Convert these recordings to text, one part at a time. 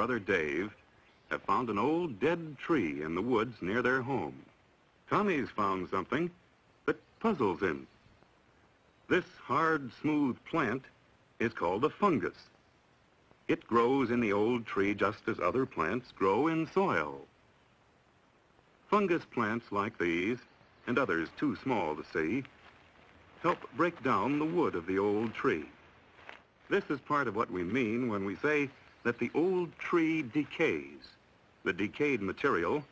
brother Dave have found an old dead tree in the woods near their home. Tommy's found something that puzzles him. This hard, smooth plant is called a fungus. It grows in the old tree just as other plants grow in soil. Fungus plants like these, and others too small to see, help break down the wood of the old tree. This is part of what we mean when we say that the old tree decays. The decayed material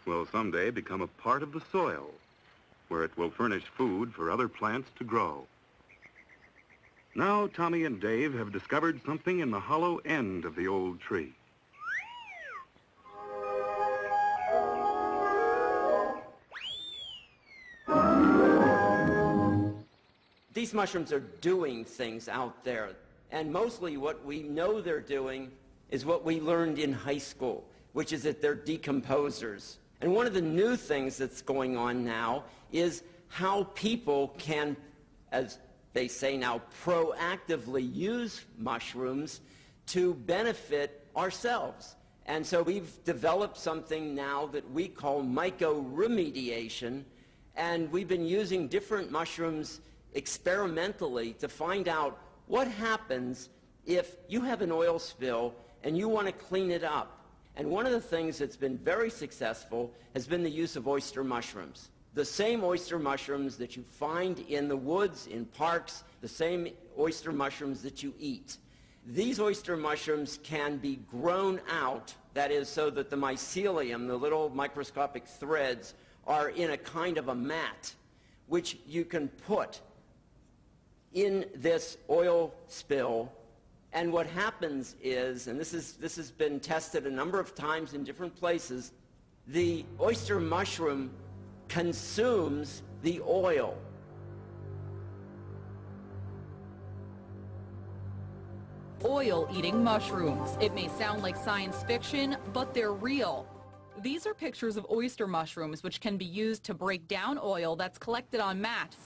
will someday become a part of the soil, where it will furnish food for other plants to grow. Now Tommy and Dave have discovered something in the hollow end of the old tree. These mushrooms are doing things out there, and mostly what we know they're doing is what we learned in high school, which is that they're decomposers. And one of the new things that's going on now is how people can, as they say now, proactively use mushrooms to benefit ourselves. And so we've developed something now that we call mycoremediation, and we've been using different mushrooms experimentally to find out what happens if you have an oil spill and you want to clean it up. And one of the things that's been very successful has been the use of oyster mushrooms. The same oyster mushrooms that you find in the woods, in parks, the same oyster mushrooms that you eat. These oyster mushrooms can be grown out, that is, so that the mycelium, the little microscopic threads, are in a kind of a mat, which you can put in this oil spill. And what happens is, and this has been tested a number of times in different places, the oyster mushroom consumes the oil. Oil-eating mushrooms. It may sound like science fiction, but they're real. These are pictures of oyster mushrooms, which can be used to break down oil that's collected on mats.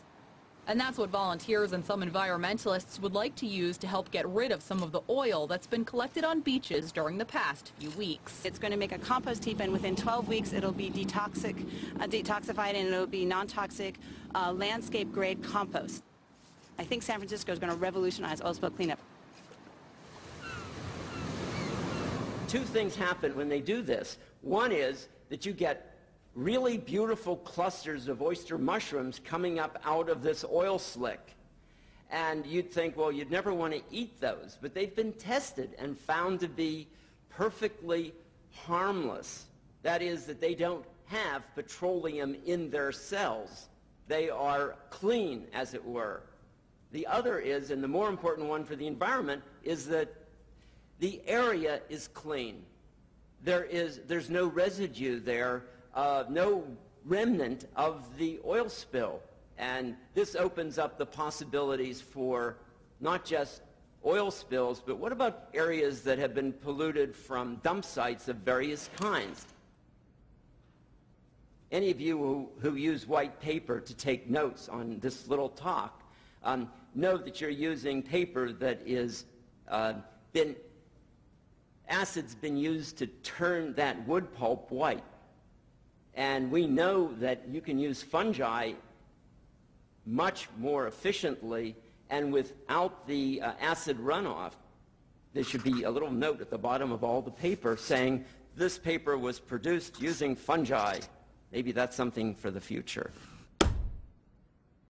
And that's what volunteers and some environmentalists would like to use to help get rid of some of the oil that's been collected on beaches during the past few weeks. It's going to make a compost heap, and within 12 weeks it'll be detoxified, and it'll be non-toxic landscape-grade compost. I think San Francisco is going to revolutionize oil spill cleanup. Two things happen when they do this. One is that you get really beautiful clusters of oyster mushrooms coming up out of this oil slick. And you'd think, well, you'd never want to eat those, but they've been tested and found to be perfectly harmless. That is, that they don't have petroleum in their cells. They are clean, as it were. The other is, and the more important one for the environment, is that the area is clean. There's no residue there, no remnant of the oil spill. And this opens up the possibilities for not just oil spills, but what about areas that have been polluted from dump sites of various kinds? Any of you who use white paper to take notes on this little talk know that you're using paper that is acid's been used to turn that wood pulp white. And we know that you can use fungi much more efficiently and without the acid runoff. There should be a little note at the bottom of all the paper saying this paper was produced using fungi. Maybe that's something for the future.